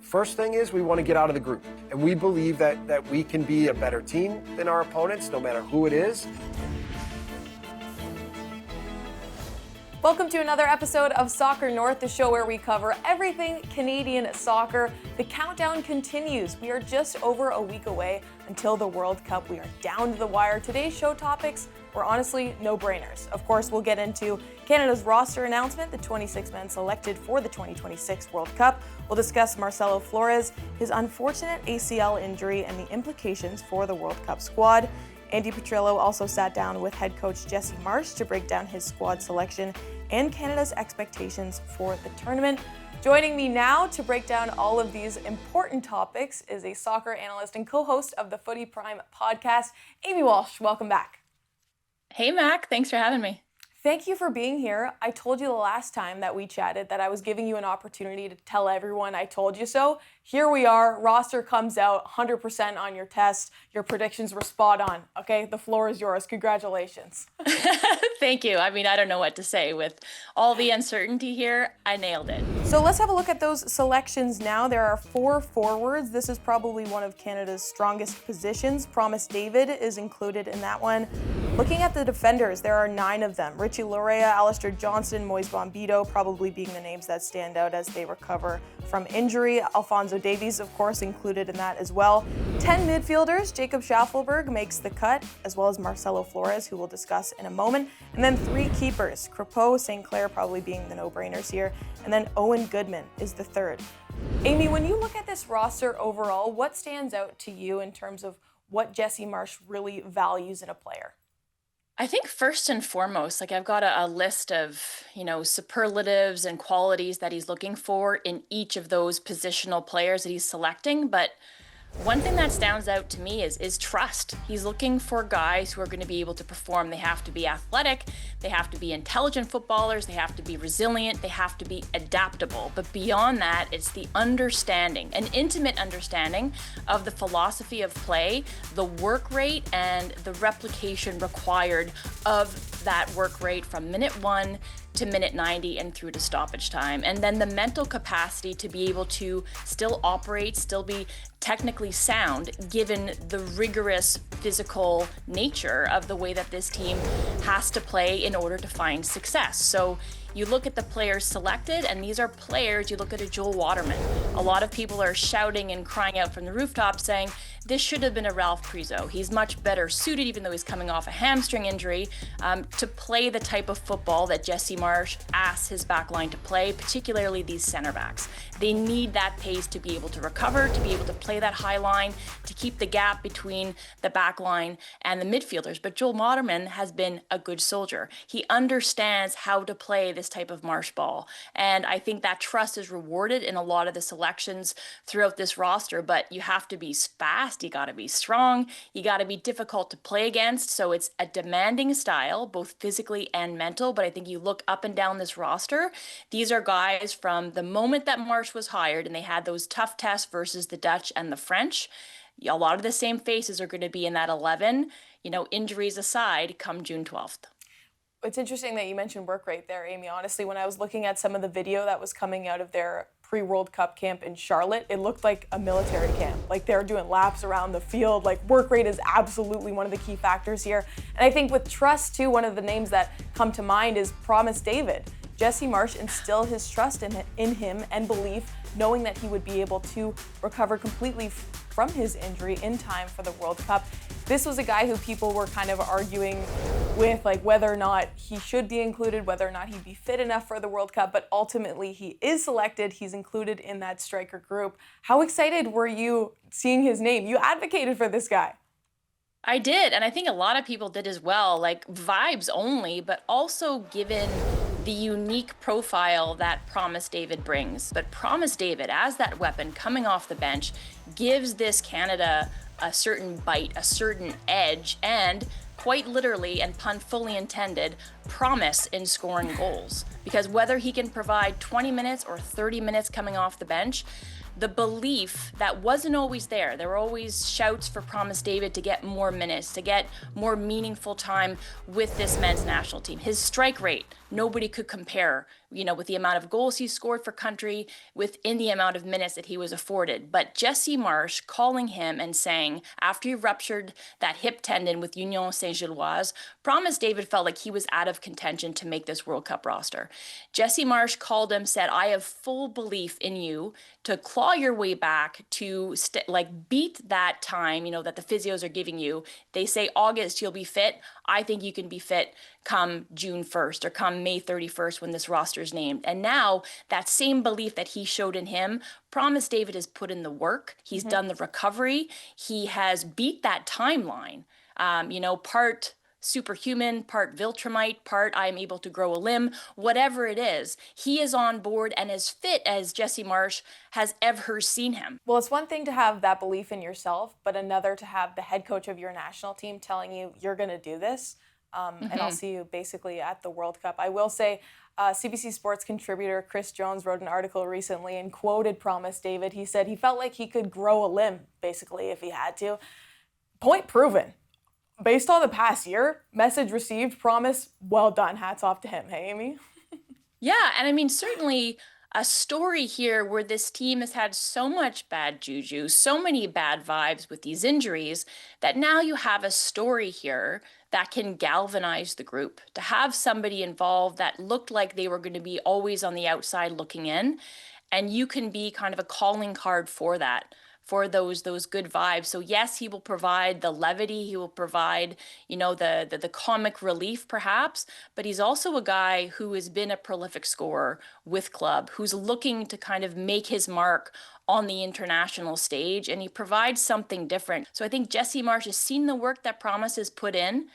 First thing is we want to get out of the group. And we believe that we can be a better team than our opponents, no matter who it is. Welcome to another episode of Soccer North, the show where we cover everything Canadian soccer. The countdown continues. We are just over a week away until the World Cup. We are down to the wire. Today's show topics were honestly no-brainers. Of course, we'll get into Canada's roster announcement, the 26 men selected for the 2026 World Cup. We'll discuss Marcelo Flores, his unfortunate ACL injury, and the implications for the World Cup squad. Andi Petrillo also sat down with head coach Jesse Marsch to break down his squad selection and Canada's expectations for the tournament. Joining me now to break down all of these important topics is a soccer analyst and co-host of the Footy Prime podcast, Amy Walsh. Welcome back. Hey, Mac. Thanks for having me. Thank you for being here. I told you the last time that we chatted that I was giving you an opportunity to tell everyone I told you so. Here we are. Roster comes out 100% on your test. Your predictions were spot on. Okay, the floor is yours. Congratulations. Thank you. I mean, I don't know what to say. With all the uncertainty here, I nailed it. So let's have a look at those selections now. There are 4 forwards. This is probably one of Canada's strongest positions. Promise David is included in that one. Looking at the defenders, there are 9 of them. Richie Laryea, Alistair Johnston, Moise Bombito probably being the names that stand out as they recover from injury. Alphonso Davies, of course, included in that as well. 10 midfielders, Jacob Schaffelberg makes the cut, as well as Marcelo Flores, who we'll discuss in a moment. And then 3 keepers, Crepeau, St. Clair probably being the no-brainers here, and then Owen Goodman is the 3rd. Amy, when you look at this roster overall, what stands out to you in terms of what Jesse Marsch really values in a player? I think first and foremost, I've got a list of, superlatives and qualities that he's looking for in each of those positional players that he's selecting. But one thing that stands out to me is trust. He's looking for guys who are going to be able to perform. They have to be athletic, they have to be intelligent footballers, they have to be resilient, they have to be adaptable. But beyond that, it's the understanding, an intimate understanding of the philosophy of play, the work rate, and the replication required of that work rate from minute 1 to minute 90 and through to stoppage time. And then the mental capacity to be able to still operate, still be technically sound, given the rigorous physical nature of the way that this team has to play in order to find success. So you look at the players selected, and these are players, you look at a Joel Waterman. A lot of people are shouting and crying out from the rooftop saying, this should have been a Ralph Priso. He's much better suited, even though he's coming off a hamstring injury, to play the type of football that Jesse Marsch asks his backline to play, particularly these center backs. They need that pace to be able to recover, to be able to play that high line, to keep the gap between the back line and the midfielders. But Joel Waterman has been a good soldier. He understands how to play this type of Marsch ball. And I think that trust is rewarded in a lot of the selections throughout this roster. But you have to be fast, you got to be strong, you got to be difficult to play against. So it's a demanding style, both physically and mental. But I think you look up and down this roster, these are guys from the moment that Marsch was hired and they had those tough tests versus the Dutch and the French. A lot of the same faces are going to be in that 11, injuries aside, come June 12th. It's interesting that you mentioned work rate there, Amy. Honestly, when I was looking at some of the video that was coming out of their pre-World Cup camp in Charlotte, it looked like a military camp. They were doing laps around the field. Work rate is absolutely one of the key factors here. And I think with trust, too, one of the names that come to mind is Promise David. Jesse Marsch instilled his trust in him and belief, knowing that he would be able to recover completely from his injury in time for the World Cup. This was a guy who people were kind of arguing with, whether or not he should be included, whether or not he'd be fit enough for the World Cup, but ultimately he is selected. He's included in that striker group. How excited were you seeing his name? You advocated for this guy. I did, and I think a lot of people did as well, vibes only, but also given the unique profile that Promise David brings. But Promise David, as that weapon coming off the bench, gives this Canada a certain bite, a certain edge, and quite literally, and pun fully intended, promise in scoring goals. Because whether he can provide 20 minutes or 30 minutes coming off the bench, the belief that wasn't always there. There were always shouts for Promise David to get more minutes, to get more meaningful time with this men's national team. His strike rate, nobody could compare with the amount of goals he scored for country, within the amount of minutes that he was afforded. But Jesse Marsch calling him and saying, after he ruptured that hip tendon with Union Saint-Gilloise, Promise David felt like he was out of contention to make this World Cup roster. Jesse Marsch called him, said, I have full belief in you to claw your way back to beat that time, that the physios are giving you. They say August you'll be fit. I think you can be fit come June 1st or come May 31st when this roster is named. And now that same belief that he showed in him, Promise David has put in the work. He's done the recovery. He has beat that timeline, part superhuman, part Viltrumite, part I'm able to grow a limb, whatever it is, he is on board and as fit as Jesse Marsch has ever seen him. Well, it's one thing to have that belief in yourself, but another to have the head coach of your national team telling you you're going to do this, and I'll see you basically at the World Cup. I will say CBC Sports contributor Chris Jones wrote an article recently and quoted Promise David. He said he felt like he could grow a limb, basically, if he had to. Point proven. Based on the past year, message received, Promise, well done. Hats off to him. Hey, Amy? Yeah, and I mean, certainly a story here where this team has had so much bad juju, so many bad vibes with these injuries, that now you have a story here that can galvanize the group. To have somebody involved that looked like they were going to be always on the outside looking in, and you can be kind of a calling card for that, for those good vibes. So yes, he will provide the levity, he will provide, the comic relief perhaps, but he's also a guy who has been a prolific scorer with club, who's looking to kind of make his mark on the international stage, and he provides something different. So I think Jesse Marsch has seen the work that Promise has put in,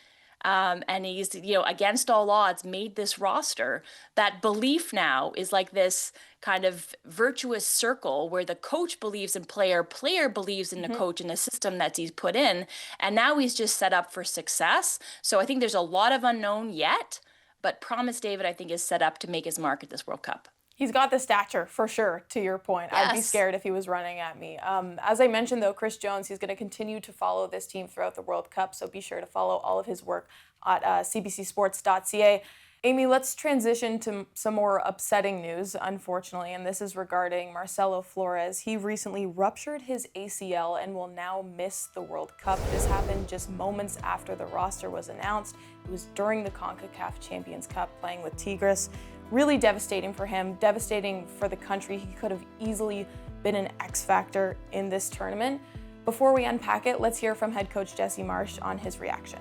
and he's, against all odds, made this roster. That belief now is like this kind of virtuous circle where the coach believes in player believes in the coach and the system that he's put in, and now he's just set up for success. So I think there's a lot of unknown yet, but Promise David, I think, is set up to make his mark at this World Cup. He's got the stature, for sure, to your point. Yes. I'd be scared if he was running at me. As I mentioned, though, Chris Jones, he's going to continue to follow this team throughout the World Cup, so be sure to follow all of his work at cbcsports.ca. Amy, let's transition to some more upsetting news, unfortunately, and this is regarding Marcelo Flores. He recently ruptured his ACL and will now miss the World Cup. This happened just moments after the roster was announced. It was during the CONCACAF Champions Cup playing with Tigres. Really devastating for him, devastating for the country. He could have easily been an X factor in this tournament. Before we unpack it, let's hear from head coach Jesse Marsch on his reaction.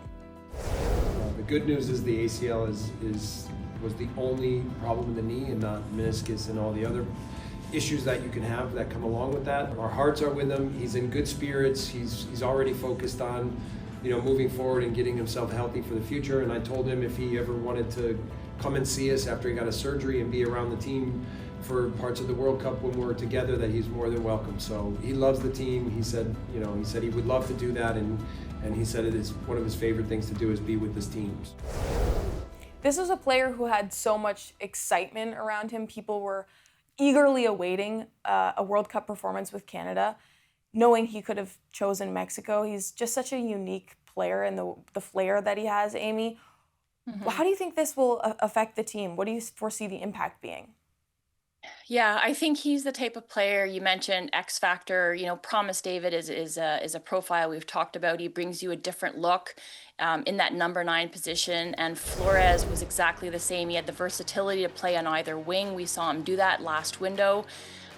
The good news is the ACL was the only problem in the knee and not meniscus and all the other issues that you can have that come along with that. Our hearts are with him. He's in good spirits. He's already focused on, moving forward and getting himself healthy for the future. And I told him if he ever wanted to come and see us after he got a surgery and be around the team for parts of the World Cup when we're together, that he's more than welcome. So he loves the team. He said, he would love to do that, and he said it is one of his favorite things to do is be with this team. This was a player who had so much excitement around him. People were eagerly awaiting a World Cup performance with Canada, knowing he could have chosen Mexico. He's just such a unique player, and the flair that he has, Amy. How do you think this will affect the team? What do you foresee the impact being? Yeah, I think he's the type of player you mentioned, X Factor. Promise David is a profile we've talked about. He brings you a different look in that number 9 position. And Flores was exactly the same. He had the versatility to play on either wing. We saw him do that last window.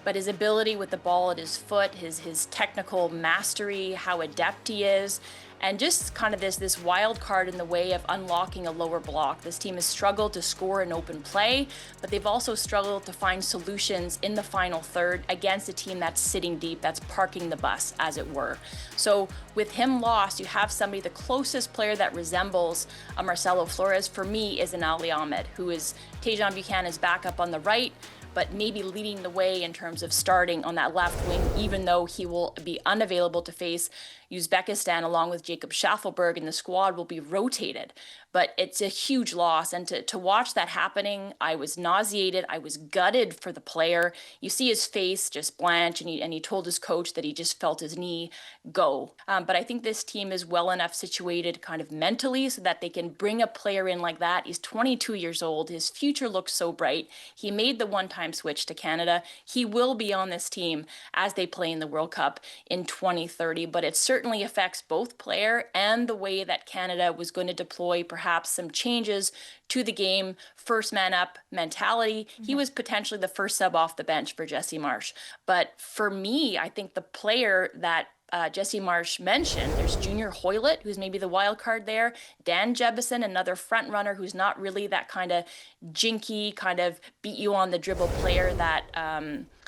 But his ability with the ball at his foot, his technical mastery, how adept he is, and just kind of this wild card in the way of unlocking a lower block. This team has struggled to score in open play, but they've also struggled to find solutions in the final third against a team that's sitting deep, that's parking the bus, as it were. So with him lost, you have somebody, the closest player that resembles a Marcelo Flores for me is an Ali Ahmed, who is Tajon Buchanan's backup on the right, but maybe leading the way in terms of starting on that left wing, even though he will be unavailable to face, Uzbekistan, along with Jacob Schaffelberg in the squad, will be rotated. But it's a huge loss. And to watch that happening, I was nauseated. I was gutted for the player. You see his face just blanch, and he told his coach that he just felt his knee go. But I think this team is well enough situated kind of mentally so that they can bring a player in like that. He's 22 years old. His future looks so bright. He made the one-time switch to Canada. He will be on this team as they play in the World Cup in 2030, but it certainly affects both player and the way that Canada was going to deploy perhaps some changes to the game, first man up mentality. He was potentially the first sub off the bench for Jesse Marsch. But for me, I think the player that Jesse Marsch mentioned, there's Junior Hoylett, who's maybe the wild card there. Dan Jebison, another front runner who's not really that kind of jinky, kind of beat you on the dribble player that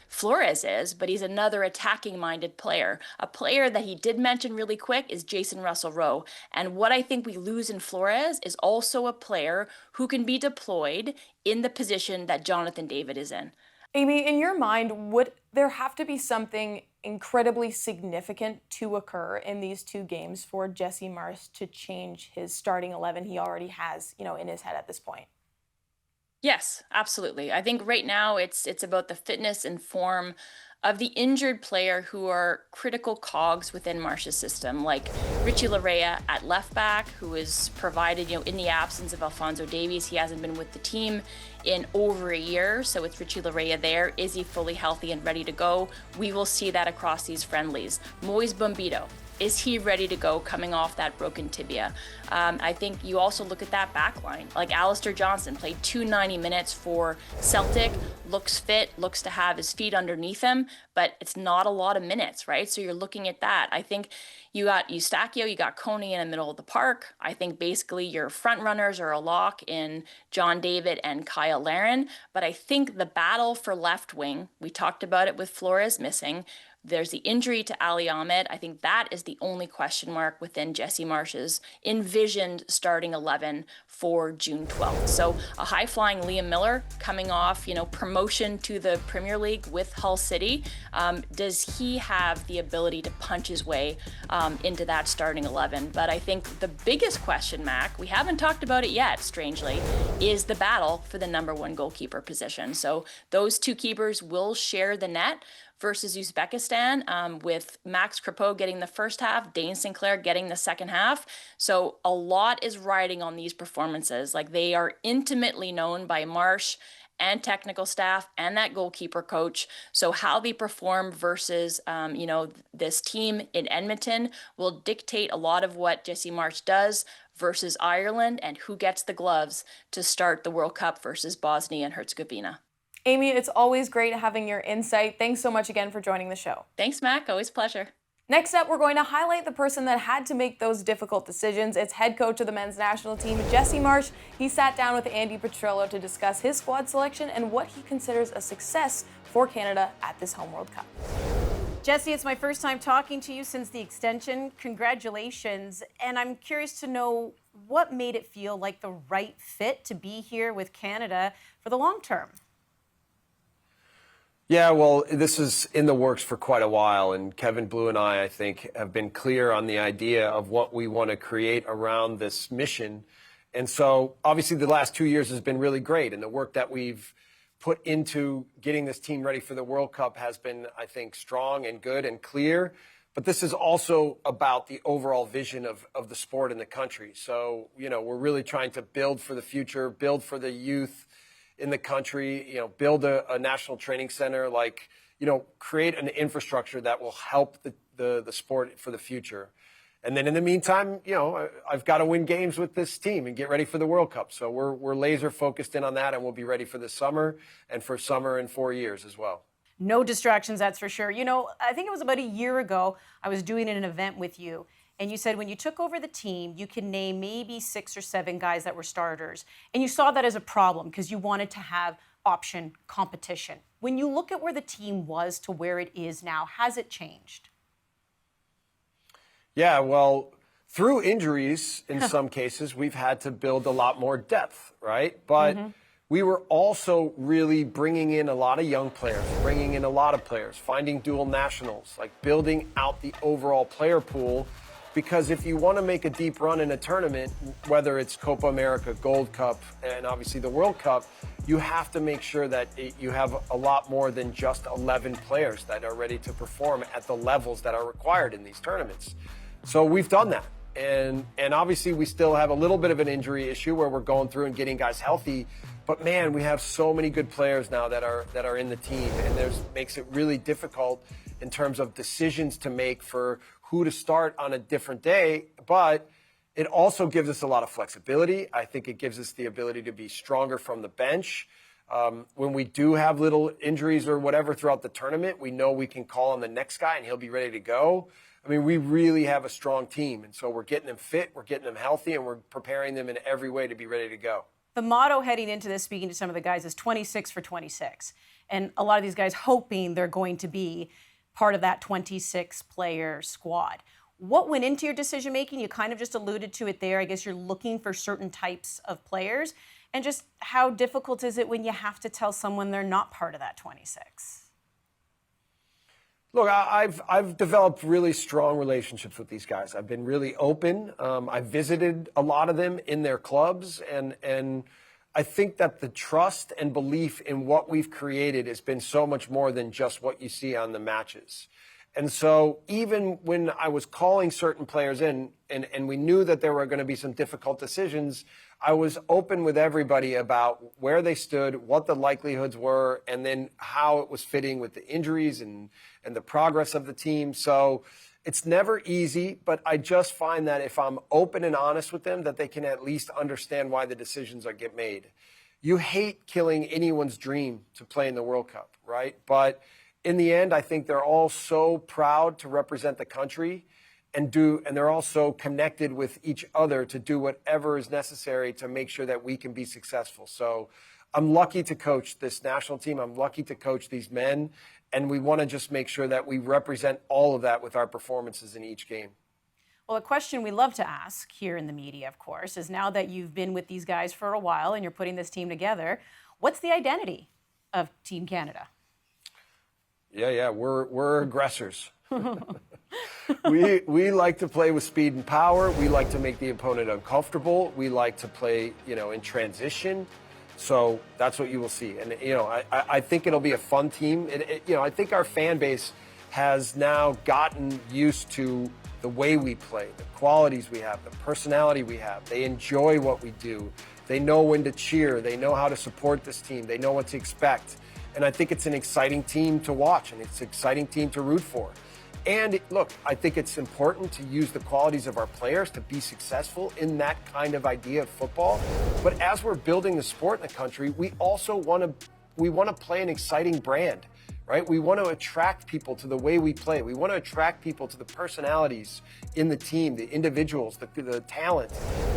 Flores is, but he's another attacking-minded player. A player that he did mention really quick is Jason Russell-Rowe. And what I think we lose in Flores is also a player who can be deployed in the position that Jonathan David is in. Amy, in your mind, would there have to be something incredibly significant to occur in these two games for Jesse Marsch to change his starting 11 he already has, in his head at this point? Yes, absolutely. I think right now it's about the fitness and form of the injured player who are critical cogs within Marsch's system, like Richie Larea at left back, who is provided, in the absence of Alphonso Davies. He hasn't been with the team in over a year, so it's Richie Larea there. Is he fully healthy and ready to go? We will see that across these friendlies. Moise Bombito, is he ready to go coming off that broken tibia? I think you also look at that back line. Like Alistair Johnston played 290 minutes for Celtic, looks fit, looks to have his feet underneath him, but it's not a lot of minutes, right? So you're looking at that. I think you got Eustachio, you got Coney in the middle of the park. I think basically your front runners are a lock in John David and Kyle Larin. But I think the battle for left wing, we talked about it with Flores missing. There's the injury to Ali Ahmed. I think that is the only question mark within Jesse Marsch's envisioned starting 11 for June 12th. So a high-flying Liam Miller coming off, promotion to the Premier League with Hull City. Does he have the ability to punch his way into that starting 11? But I think the biggest question, Mac, we haven't talked about it yet, strangely, is the battle for the number one goalkeeper position. So those two keepers will share the net versus Uzbekistan, with Max Crepeau getting the first half, Dane Sinclair getting the second half. So a lot is riding on these performances. Like, they are intimately known by Marsch and technical staff and that goalkeeper coach. So how they perform versus, this team in Edmonton will dictate a lot of what Jesse Marsch does versus Ireland and who gets the gloves to start the World Cup versus Bosnia and Herzegovina. Amy, it's always great having your insight. Thanks so much again for joining the show. Thanks, Mac. Always a pleasure. Next up, we're going to highlight the person that had to make those difficult decisions. It's head coach of the men's national team, Jesse Marsch. He sat down with Andi Petrillo to discuss his squad selection and what he considers a success for Canada at this home World Cup. Jesse, it's my first time talking to you since the extension. Congratulations. And I'm curious to know what made it feel like the right fit to be here with Canada for the long term. Yeah, well, this is in the works for quite a while, and Kevin Blue and I think, have been clear on the idea of what we want to create around this mission. And so, obviously, the last 2 years has been really great, and the work that we've put into getting this team ready for the World Cup has been, I think, strong and good and clear. But this is also about the overall vision of the sport in the country. So, we're really trying to build for the future, build for the youth in the country, build a national training center, create an infrastructure that will help the sport for the future. And then in the meantime, I've got to win games with this team and get ready for the World Cup. So we're laser focused in on that, and we'll be ready for the summer and for summer in 4 years as well. No distractions, that's for sure. I think it was about a year ago, I was doing an event with you. And you said when you took over the team, you could name maybe 6 or 7 guys that were starters. And you saw that as a problem because you wanted to have option competition. When you look at where the team was to where it is now, has it changed? Yeah, well, through injuries in some cases, we've had to build a lot more depth, right? But we were also really bringing in a lot of young players, bringing in a lot of players, finding dual nationals, like building out the overall player pool. Because if you want to make a deep run in a tournament, whether it's Copa America, Gold Cup, and obviously the World Cup, you have to make sure that you have a lot more than just 11 players that are ready to perform at the levels that are required in these tournaments. So we've done that. And obviously we still have a little bit of an injury issue where we're going through and getting guys healthy. But man, we have so many good players now that are in the team, and makes it really difficult in terms of decisions to make for who to start on a different day. But it also gives us a lot of flexibility. I think it gives us the ability to be stronger from the bench. When we do have little injuries or whatever throughout the tournament, we know we can call on the next guy and he'll be ready to go. I mean, we really have a strong team. And so we're getting them fit, we're getting them healthy, and we're preparing them in every way to be ready to go. The motto heading into this, speaking to some of the guys, is 26 for 26. And a lot of these guys hoping they're going to be part of that 26-player squad. What went into your decision-making? You kind of just alluded to it there. I guess you're looking for certain types of players. And just how difficult is it when you have to tell someone they're not part of that 26? Look, I've developed really strong relationships with these guys. I've been really open. I've visited a lot of them in their clubs, and I think that the trust and belief in what we've created has been so much more than just what you see on the matches. And so even when I was calling certain players in, and we knew that there were going to be some difficult decisions, I was open with everybody about where they stood, what the likelihoods were, and then how it was fitting with the injuries and the progress of the team. So it's never easy, but I just find that if I'm open and honest with them, that they can at least understand why the decisions get made. You hate killing anyone's dream to play in the World Cup, right? But in the end, I think they're all so proud to represent the country and they're all so connected with each other to do whatever is necessary to make sure that we can be successful. So I'm lucky to coach this national team. I'm lucky to coach these men. And we want to just make sure that we represent all of that with our performances in each game. Well, a question we love to ask here in the media, of course, is now that you've been with these guys for a while and you're putting this team together, what's the identity of Team Canada? Yeah, we're aggressors. We like to play with speed and power. We like to make the opponent uncomfortable. We like to play, in transition. So that's what you will see. And, I think it'll be a fun team. I think our fan base has now gotten used to the way we play, the qualities we have, the personality we have. They enjoy what we do. They know when to cheer. They know how to support this team. They know what to expect. And I think it's an exciting team to watch, and it's an exciting team to root for. And look, I think it's important to use the qualities of our players to be successful in that kind of idea of football. But as we're building the sport in the country, we also want to play an exciting brand, right? We want to attract people to the way we play. We want to attract people to the personalities in the team, the individuals, the talent.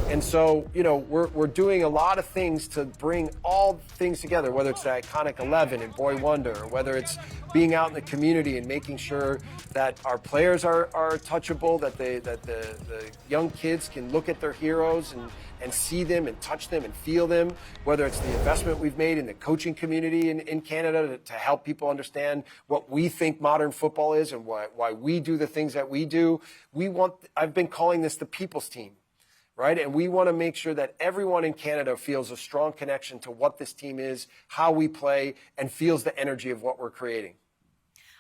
And so, we're doing a lot of things to bring all things together, whether it's the iconic 11 and Boy Wonder, or whether it's being out in the community and making sure that our players are touchable, that the young kids can look at their heroes and see them and touch them and feel them, whether it's the investment we've made in the coaching community in Canada to help people understand what we think modern football is and why we do the things that we do. I've been calling this the people's team, right? And we want to make sure that everyone in Canada feels a strong connection to what this team is, how we play, and feels the energy of what we're creating.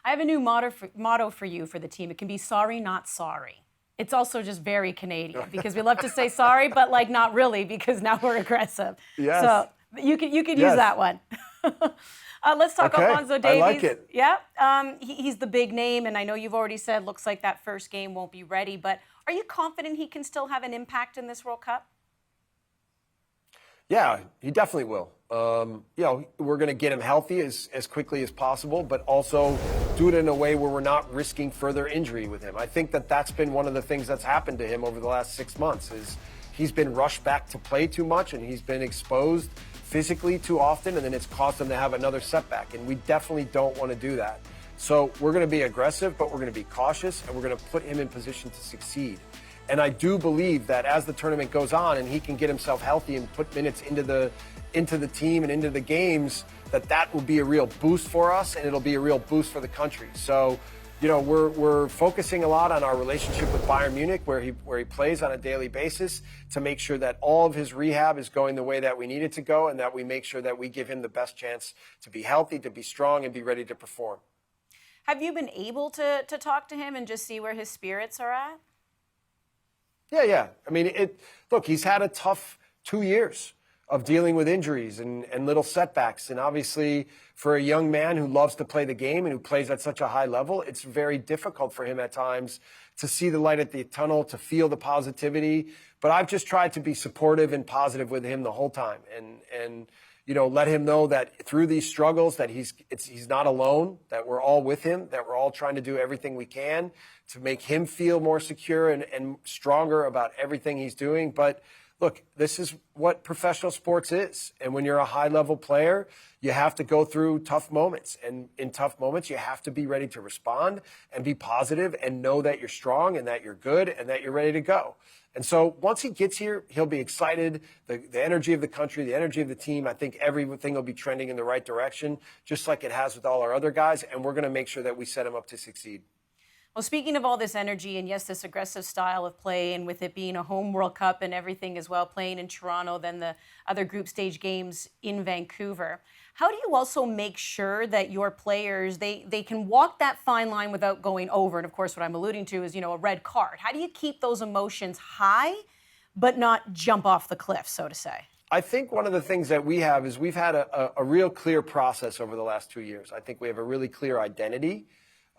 I have a new motto for you for the team. It can be sorry, not sorry. It's also just very Canadian because we love to say sorry, but not really because now we're aggressive. Yes. So you can use that one. Let's talk Alphonso Davies. I like it. Yeah, he's the big name, and I know you've already said looks like that first game won't be ready, but are you confident he can still have an impact in this World Cup? Yeah, he definitely will. We're going to get him healthy as quickly as possible, but also do it in a way where we're not risking further injury with him. I think that's been one of the things that's happened to him over the last 6 months is he's been rushed back to play too much and he's been exposed physically too often, and then it's caused him to have another setback, and we definitely don't want to do that. So we're going to be aggressive, but we're going to be cautious, and we're going to put him in position to succeed. And I do believe that as the tournament goes on and he can get himself healthy and put minutes into into the team and into the games, that will be a real boost for us, and it'll be a real boost for the country. So, you know, we're focusing a lot on our relationship with Bayern Munich, where he plays on a daily basis, to make sure that all of his rehab is going the way that we need it to go, and that we make sure that we give him the best chance to be healthy, to be strong, and be ready to perform. Have you been able to talk to him and just see where his spirits are at? Yeah. I mean, look, he's had a tough 2 years of dealing with injuries and little setbacks. And obviously, for a young man who loves to play the game and who plays at such a high level, it's very difficult for him at times to see the light at the tunnel, to feel the positivity. But I've just tried to be supportive and positive with him the whole time, and you know, let him know that through these struggles that he's not alone, that we're all with him, that we're all trying to do everything we can to make him feel more secure and stronger about everything he's doing. But look, this is what professional sports is. And when you're a high-level player, you have to go through tough moments. And in tough moments, you have to be ready to respond and be positive and know that you're strong and that you're good and that you're ready to go. And so once he gets here, he'll be excited. The energy of the country, the energy of the team, I think everything will be trending in the right direction, just like it has with all our other guys. And we're going to make sure that we set him up to succeed. Well, speaking of all this energy and, yes, this aggressive style of play, and with it being a home World Cup and everything as well, playing in Toronto, then the other group stage games in Vancouver, how do you also make sure that your players, they can walk that fine line without going over? And, of course, what I'm alluding to is, you know, a red card. How do you keep those emotions high but not jump off the cliff, so to say? I think one of the thit's that we have is we've had a real clear process over the last 2 years. I think we have a really clear identity.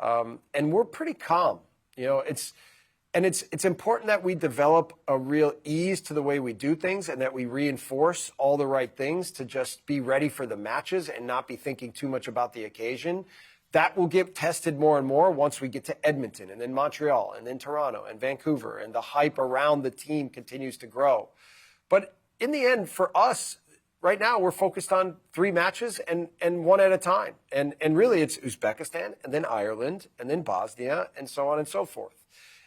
And we're pretty calm. You know, it's important that we develop a real ease to the way we do things, and that we reinforce all the right things to just be ready for the matches and not be thinking too much about the occasion. That will get tested more and more once we get to Edmonton, and then Montreal, and then Toronto and Vancouver, and the hype around the team continues to grow. But in the end, for us, right now, we're focused on 3 matches and one at a time. And really, it's Uzbekistan, and then Ireland, and then Bosnia, and so on and so forth.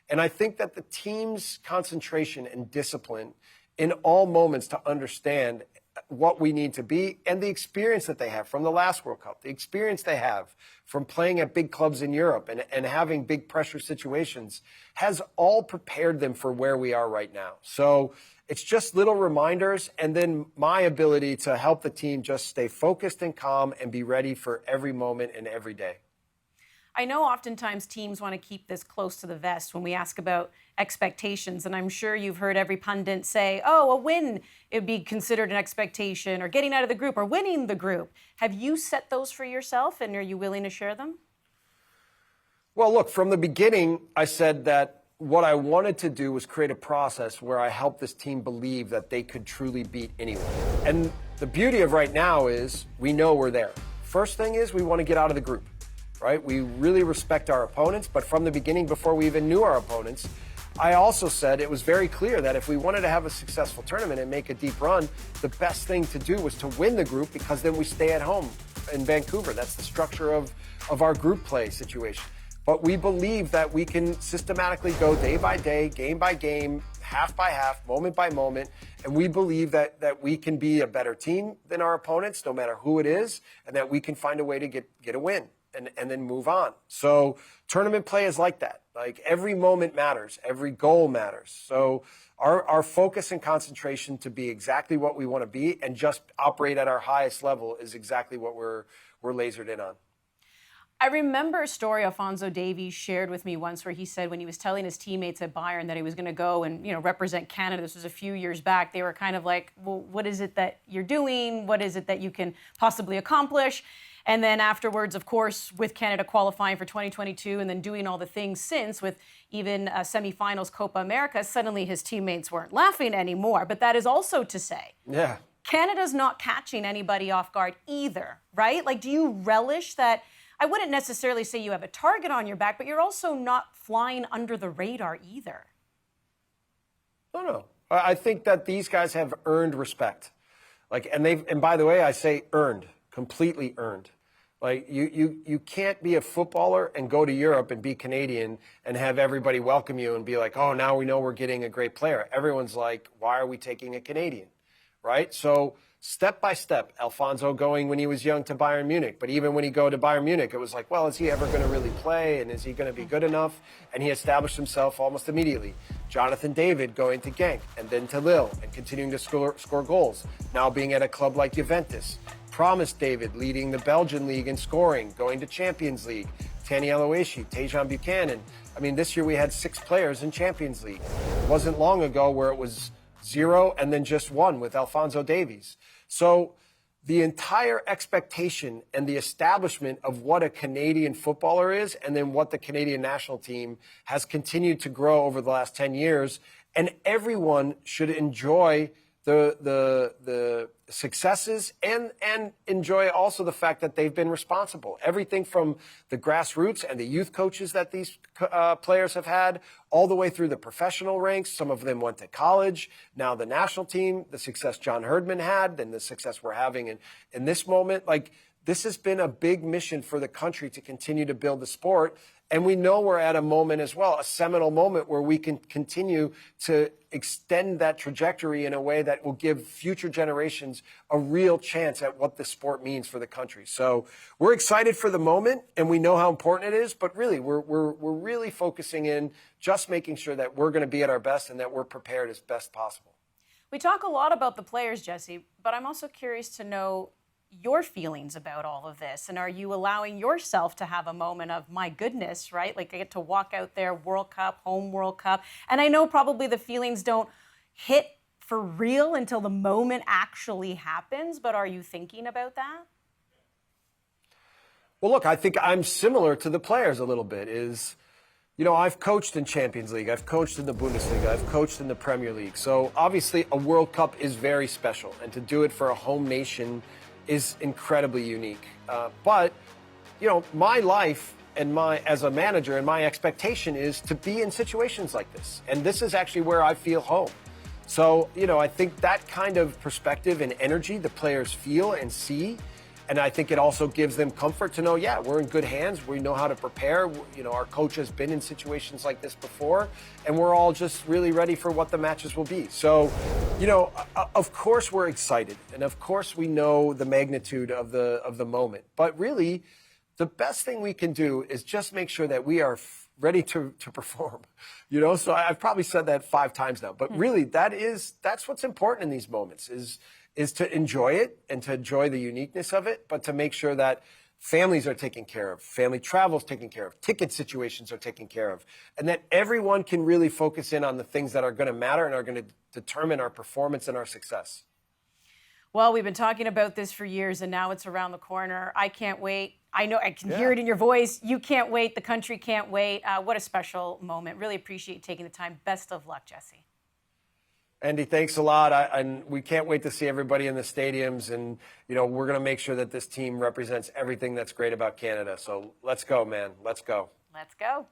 And I think that the team's concentration and discipline in all moments to understand what we need to be, and the experience that they have from the last World Cup, the experience they have from playing at big clubs in Europe and having big pressure situations, has all prepared them for where we are right now. So it's just little reminders, and then my ability to help the team just stay focused and calm and be ready for every moment and every day. I know oftentimes teams want to keep this close to the vest when we ask about expectations, and I'm sure you've heard every pundit say, oh, a win, it'd be considered an expectation, or getting out of the group, or winning the group. Have you set those for yourself, and are you willing to share them? Well, look, from the beginning, I said that what I wanted to do was create a process where I helped this team believe that they could truly beat anyone. And the beauty of right now is we know we're there. First thing is we want to get out of the group. Right? We really respect our opponents, but from the beginning, before we even knew our opponents, I also said it was very clear that if we wanted to have a successful tournament and make a deep run, the best thing to do was to win the group, because then we stay at home in Vancouver. That's the structure of our group play situation. But we believe that we can systematically go day by day, game by game, half by half, moment by moment, and we believe that we can be a better team than our opponents, no matter who it is, and that we can find a way to get a win. And then move on. So tournament play is like that. Like, every moment matters. Every goal matters. So our focus and concentration to be exactly what we want to be and just operate at our highest level is exactly what we're lasered in on. I remember a story Alphonso Davies shared with me once, where he said when he was telling his teammates at Bayern that he was going to go and, you know, represent Canada. This was a few years back. They were kind of like, well, what is it that you're doing? What is it that you can possibly accomplish? And then afterwards, of course, with Canada qualifying for 2022 and then doing all the things since, with even semifinals Copa America, suddenly his teammates weren't laughing anymore. But that is also to say, yeah, Canada's not catching anybody off guard either, right? Like, do you relish that? I wouldn't necessarily say you have a target on your back, but you're also not flying under the radar either. No. I think that these guys have earned respect. Like, and by the way, I say earned. Completely earned. Like, you can't be a footballer and go to Europe and be Canadian and have everybody welcome you and be like, oh, now we know we're getting a great player. Everyone's like, why are we taking a Canadian? Right? So step by step. Alfonso going when he was young to Bayern Munich, but even when he go to Bayern Munich, it was like, well, is he ever going to really play, and is he going to be good enough? And he established himself almost immediately. Jonathan David going to Genk and then to Lille and continuing to score goals. Now being at a club like Juventus. Promised David leading the Belgian league in scoring, going to Champions League. Tani Aloishi, Tejan Buchanan. I mean, this year we had 6 players in Champions League. It wasn't long ago where it was 0 and then just 1 with Alphonso Davies. So the entire expectation and the establishment of what a Canadian footballer is, and then what the Canadian national team has continued to grow over the last 10 years. And everyone should enjoy the successes and enjoy also the fact that they've been responsible. Everything from the grassroots and the youth coaches that these players have had, all the way through the professional ranks. Some of them went to college. Now the national team, the success John Herdman had, and the success we're having in this moment. Like, this has been a big mission for the country to continue to build the sport. And we know we're at a moment as well, a seminal moment where we can continue to extend that trajectory in a way that will give future generations a real chance at what the sport means for the country. So we're excited for the moment, and we know how important it is, but really we're really focusing in just making sure that we're going to be at our best and that we're prepared as best possible. We talk a lot about the players, Jesse, but I'm also curious to know your feelings about all of this. And are you allowing yourself to have a moment of, my goodness, right? Like, I get to walk out there, World Cup, home World Cup. And I know probably the feelings don't hit for real until the moment actually happens, but are you thinking about that? Well, look, I think I'm similar to the players a little bit. I've coached in Champions League, I've coached in the Bundesliga, I've coached in the Premier League. So obviously a World Cup is very special, and to do it for a home nation is incredibly unique. But my life and as a manager, and my expectation is to be in situations like this. And this is actually where I feel home. So, I think that kind of perspective and energy the players feel and see. And I think it also gives them comfort to know, yeah, we're in good hands. We know how to prepare. Our coach has been in situations like this before, and we're all just really ready for what the matches will be. So, of course we're excited, and of course we know the magnitude of the moment. But really, the best thing we can do is just make sure that we are ready to perform. So I've probably said that 5 times now, but really that's what's important in these moments is to enjoy it and to enjoy the uniqueness of it, but to make sure that families are taken care of, family travel is taken care of, ticket situations are taken care of, and that everyone can really focus in on the things that are going to matter and are going to determine our performance and our success. Well, we've been talking about this for years, and now it's around the corner. I can't wait. I know I can hear it in your voice. You can't wait. The country can't wait. What a special moment. Really appreciate you taking the time. Best of luck, Jesse. Andy, thanks a lot. And we can't wait to see everybody in the stadiums. And, we're going to make sure that this team represents everything that's great about Canada. So let's go, man. Let's go. Let's go.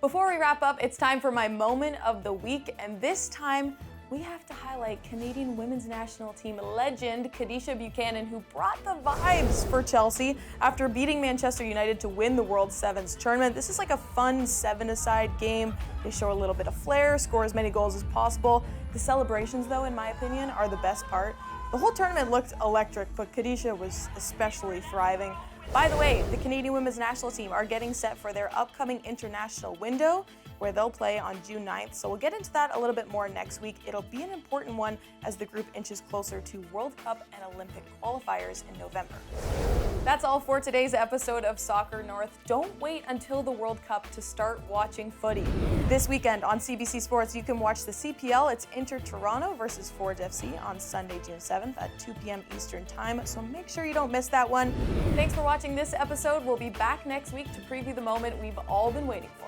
Before we wrap up, it's time for my moment of the week. And this time, we have to highlight Canadian women's national team legend Kadisha Buchanan, who brought the vibes for Chelsea after beating Manchester United to win the World Sevens tournament. This is like a fun 7-a-side game. They show a little bit of flair, score as many goals as possible. The celebrations, though, in my opinion, are the best part. The whole tournament looked electric, but Kadisha was especially thriving. By the way, the Canadian women's national team are getting set for their upcoming international window, where they'll play on June 9th. So we'll get into that a little bit more next week. It'll be an important one as the group inches closer to World Cup and Olympic qualifiers in November. That's all for today's episode of Soccer North. Don't wait until the World Cup to start watching footy. This weekend on CBC Sports, you can watch the CPL. It's Inter Toronto versus Forge FC on Sunday, June 7th at 2 p.m. Eastern Time. So make sure you don't miss that one. Thanks for watching this episode. We'll be back next week to preview the moment we've all been waiting for.